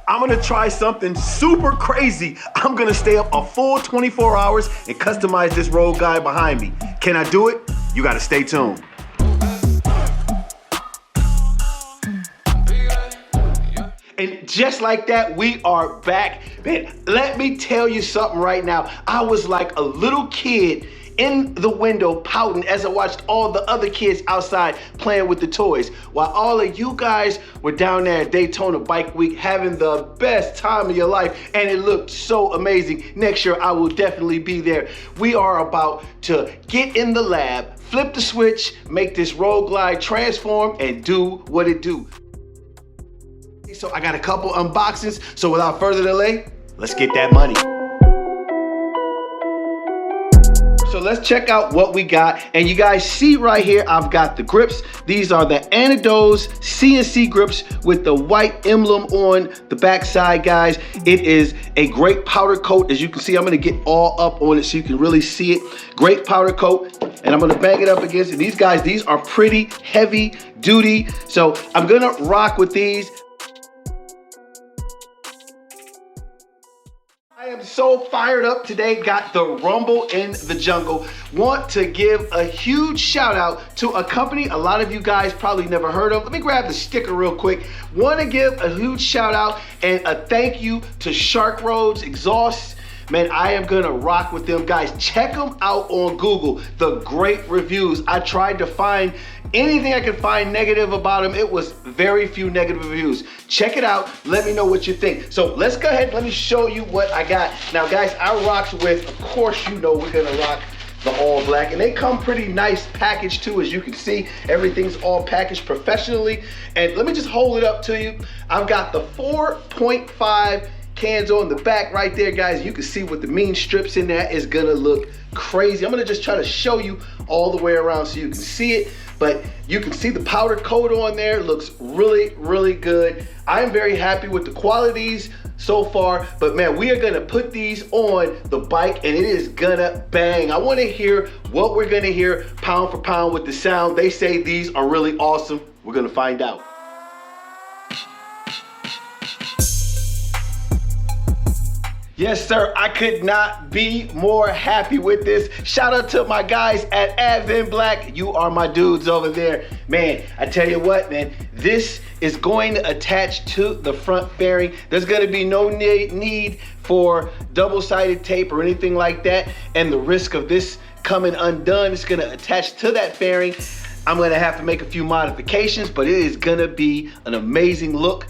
I'm gonna try something super crazy. I'm gonna stay up a full 24 hours and customize this road guide behind me. Can I do it? You gotta stay tuned. And just like that, we are back. Man, let me tell you something right now. I was like a little kid in the window pouting as I watched all the other kids outside playing with the toys, while all of you guys were down there at Daytona Bike Week having the best time of your life, and it looked so amazing. Next year, I will definitely be there. We are about to get in the lab, flip the switch, make this road glide transform, and do what it do. So I got a couple unboxings, so without further delay, let's get that money. So let's check out what we got. And you guys see right here, I've got the grips. These are the Anados CNC grips with the white emblem on the backside, guys. It is a great powder coat. As you can see, I'm gonna get all up on it so you can really see it. Great powder coat. And I'm gonna bang it up against it. These guys, these are pretty heavy duty. So I'm gonna rock with these. I am so fired up today, got the rumble in the jungle. Want to give a huge shout out to a company a lot of you guys probably never heard of. Let me grab the sticker real quick. Want to give a huge shout out and a thank you to Shark Roads Exhaust. Man, I am gonna rock with them, guys. Check them out on Google. The great reviews. I tried to find anything I could find negative about them. It was very few negative reviews. Check it out. Let me know what you think. So let's go ahead. Let me show you what I got. Now, guys, I rocked with, of course, you know we're gonna rock the all black, and they come pretty nice packaged too. As you can see, everything's all packaged professionally. And let me just hold it up to you. I've got the 4.5 cans on the back right there, guys. You can see what the mean strips in that is gonna look crazy. I'm gonna just try to show you all the way around so you can see it, but you can see the powder coat on there. It looks really, really good. I'm very happy with the qualities so far, but man, we are gonna put these on the bike and it is gonna bang. I wanna hear what we're gonna hear pound for pound with the sound. They say these are really awesome. We're gonna find out. Yes, sir, I could not be more happy with this. Shout out to my guys at Advent Black. You are my dudes over there. Man, I tell you what, man, this is going to attach to the front fairing. There's gonna be no need for double-sided tape or anything like that. And the risk of this coming undone is gonna attach to that fairing. I'm gonna have to make a few modifications, but it is gonna be an amazing look.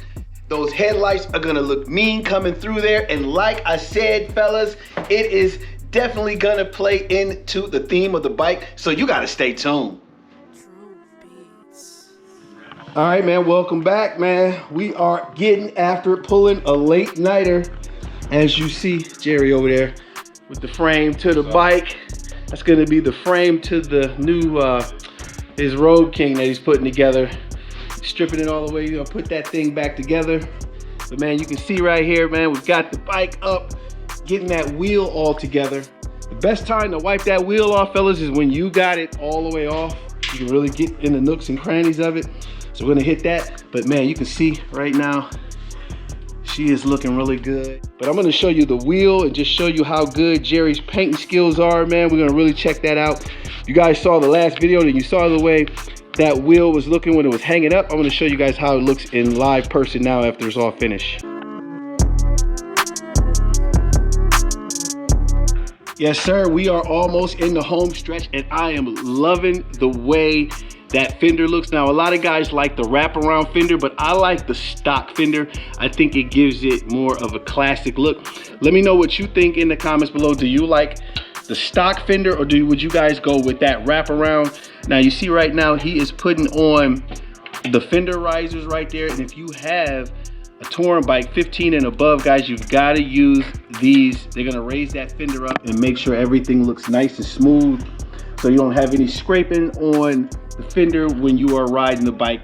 Those headlights are gonna look mean coming through there. And like I said, fellas, it is definitely gonna play into the theme of the bike. So you gotta stay tuned. All right, man, welcome back, man. We are getting after it, pulling a late nighter. As you see, Jerry over there with the frame to the bike. That's gonna be the frame to the new, his Road King that he's putting together. Stripping it all the way, you're gonna put that thing back together. But man, you can see right here, man, we've got the bike up, getting that wheel all together. The best time to wipe that wheel off, fellas, is when you got it all the way off. You can really get in the nooks and crannies of it. So we're gonna hit that. But man, you can see right now, she is looking really good. But I'm gonna show you the wheel and just show you how good Jerry's painting skills are, man. We're gonna really check that out. You guys saw the last video and you saw the way that wheel was looking when it was hanging up. I'm gonna show you guys how it looks in live person now after it's all finished. Yes, sir, we are almost in the home stretch and I am loving the way that fender looks. Now, a lot of guys like the wraparound fender, but I like the stock fender. I think it gives it more of a classic look. Let me know what you think in the comments below. Do you like the stock fender or would you guys go with that wraparound? Now you see right now he is putting on the fender risers right there, and if you have a touring bike 15 and above, guys, you've got to use these. They're gonna raise that fender up and make sure everything looks nice and smooth so you don't have any scraping on the fender when you are riding the bike.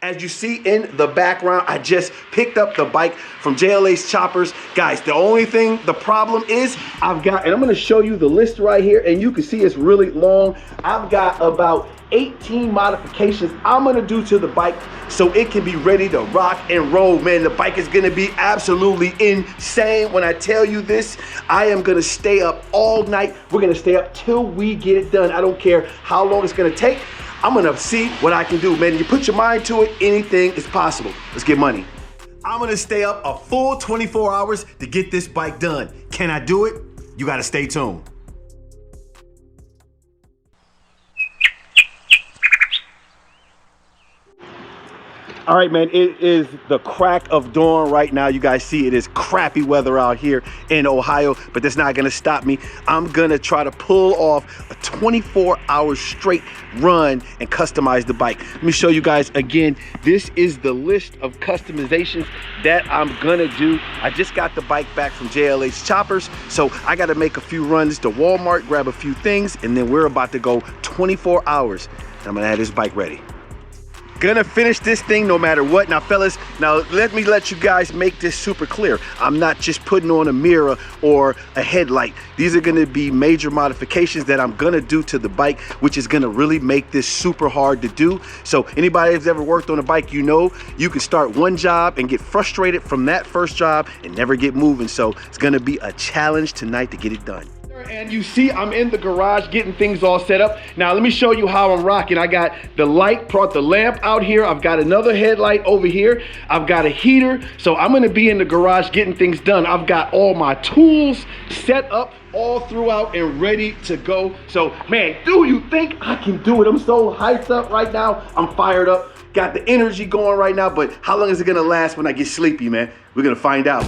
As you see in the background, I just picked up the bike from JLA's Choppers. Guys, the problem is I've got, and I'm gonna show you the list right here, and you can see it's really long. I've got about 18 modifications I'm gonna do to the bike so it can be ready to rock and roll, man. The bike is gonna be absolutely insane. When I tell you this, I am gonna stay up all night. We're gonna stay up till we get it done. I don't care how long it's gonna take. I'm gonna see what I can do, man. You put your mind to it, anything is possible. Let's get money. I'm gonna stay up a full 24 hours to get this bike done. Can I do it? You gotta stay tuned. All right, man, it is the crack of dawn right now. You guys see it is crappy weather out here in Ohio, but that's not gonna stop me. I'm gonna try to pull off a 24-hour straight run and customize the bike. Let me show you guys again. This is the list of customizations that I'm gonna do. I just got the bike back from JLH Choppers, so I gotta make a few runs to Walmart, grab a few things, and then we're about to go 24 hours. I'm gonna have this bike ready. Gonna finish this thing no matter what. Now fellas, let me let you guys make this super clear. I'm not just putting on a mirror or a headlight. These are gonna be major modifications that I'm gonna do to the bike, which is gonna really make this super hard to do. So anybody that's ever worked on a bike, you know, you can start one job and get frustrated from that first job and never get moving. So it's gonna be a challenge tonight to get it done. And you see I'm in the garage getting things all set up. Now let me show you how I'm rocking. I got the light, brought the lamp out here. I've got another headlight over here. I've got a heater. So I'm gonna be in the garage getting things done. I've got all my tools set up all throughout and ready to go. So man, do you think I can do it? I'm so hyped up right now. I'm fired up. Got the energy going right now, but how long is it gonna last when I get sleepy, man? We're gonna find out.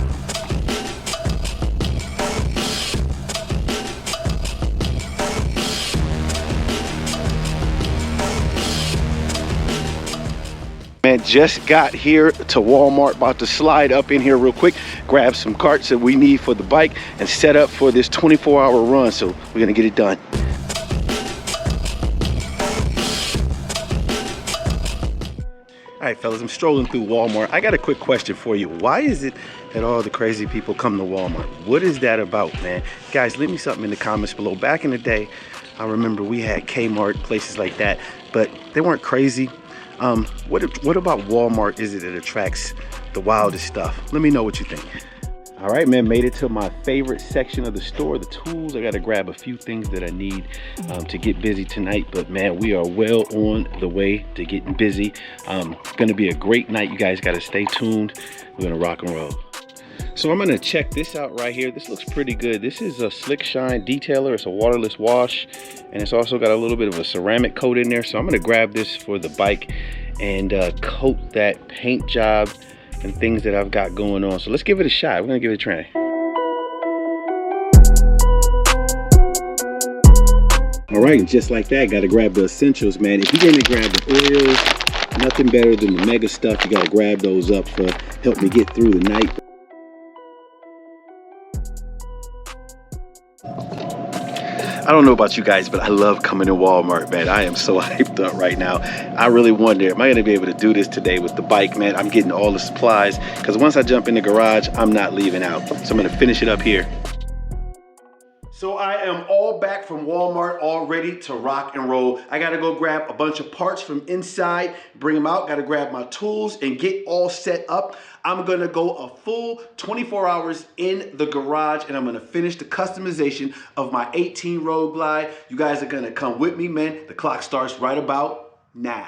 Man, just got here to Walmart, about to slide up in here real quick, grab some carts that we need for the bike and set up for this 24-hour run. So we're gonna get it done. All right, fellas, I'm strolling through Walmart. I got a quick question for you. Why is it that all the crazy people come to Walmart? What is that about, man? Guys, leave me something in the comments below. Back in the day, I remember we had Kmart, places like that, but they weren't crazy. What about Walmart is it that attracts the wildest stuff? Let me know what you think. All right, man, made it to my favorite section of the store, the tools. I got to grab a few things that I need to get busy tonight, but man, we are well on the way to getting busy. It's gonna be a great night. You guys got to stay tuned. We're gonna rock and roll. So I'm gonna check this out right here. This looks pretty good. This is a Slick Shine detailer. It's a waterless wash, and it's also got a little bit of a ceramic coat in there. So I'm gonna grab this for the bike and coat that paint job and things that I've got going on. So let's give it a shot. We're gonna give it a try. All right, just like that, gotta grab the essentials, man. If you're gonna grab the oils, nothing better than the mega stuff. You gotta grab those up for help me get through the night. I don't know about you guys, but I love coming to Walmart, man. I am so hyped up right now. I really wonder, am I gonna be able to do this today with the bike, man? I'm getting all the supplies, because once I jump in the garage, I'm not leaving out. So I'm gonna finish it up here. So I am all back from Walmart, all ready to rock and roll. I gotta go grab a bunch of parts from inside, bring them out, gotta grab my tools and get all set up. I'm gonna go a full 24 hours in the garage and I'm gonna finish the customization of my 18 Road Glide. You guys are gonna come with me, man. The clock starts right about now.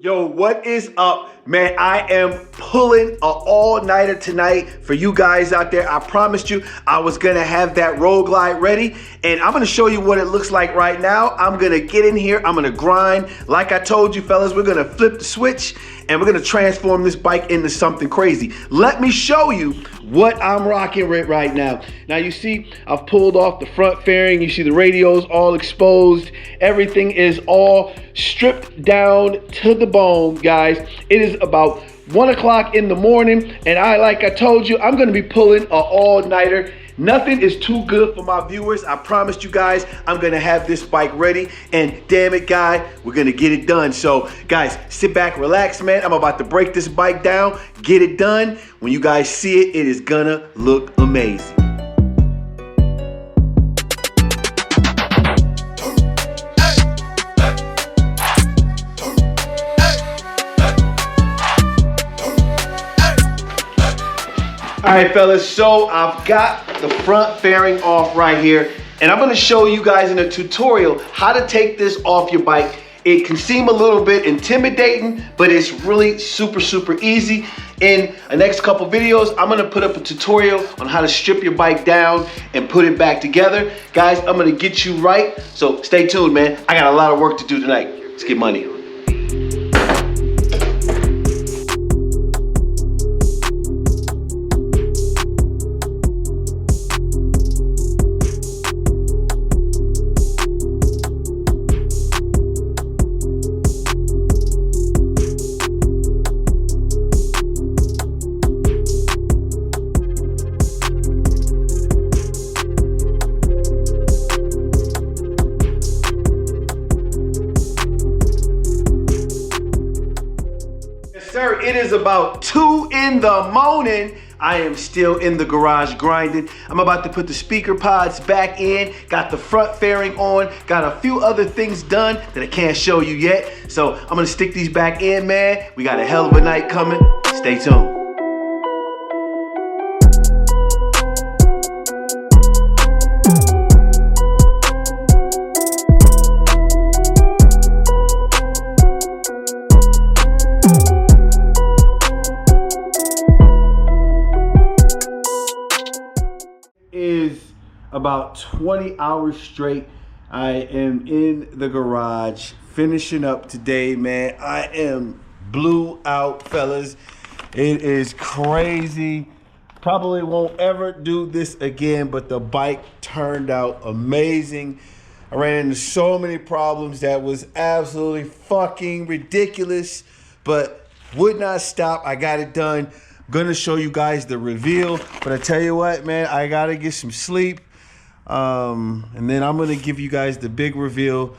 Yo, what is up, man? I am pulling an all-nighter tonight for you guys out there. I promised you I was gonna have that Road Glide ready, and I'm gonna show you what it looks like right now. I'm gonna get in here, I'm gonna grind. Like I told you fellas, we're gonna flip the switch and we're gonna transform this bike into something crazy. Let me show you what I'm rocking with right now. Now you see, I've pulled off the front fairing. You see the radios all exposed. Everything is all stripped down to the bone, guys. It is about 1 o'clock in the morning, and like I told you, I'm gonna be pulling an all-nighter. Nothing is too good for my viewers. I promised you guys I'm gonna have this bike ready, and damn it, guy, we're gonna get it done. So guys, sit back, relax, man. I'm about to break this bike down, get it done. When you guys see it, it is gonna look amazing. All right, fellas, so I've got the front fairing off right here, and I'm gonna show you guys in a tutorial how to take this off your bike. It can seem a little bit intimidating, but it's really super easy. In the next couple videos, I'm gonna put up a tutorial on how to strip your bike down and put it back together. Guys, I'm gonna get you right, so stay tuned, man. I got a lot of work to do tonight. Let's get money. Sir, it is about 2 in the morning. I am still in the garage grinding. I'm about to put the speaker pods back in, got the front fairing on, got a few other things done that I can't show you yet. So I'm gonna stick these back in, man. We got a hell of a night coming. Stay tuned. Is about 20 hours straight. I am in the garage finishing up today, man. I am blew out, fellas. It is crazy. Probably won't ever do this again, but the bike turned out amazing. I ran into so many problems that was absolutely fucking ridiculous, but would not stop. I got it done. Gonna show you guys the reveal, but I tell you what, man, I gotta get some sleep, and then I'm gonna give you guys the big reveal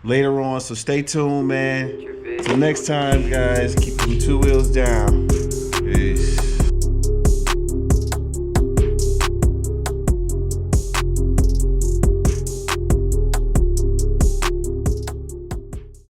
later on, so stay tuned, man. Till next time, guys, keep them 2 wheels down.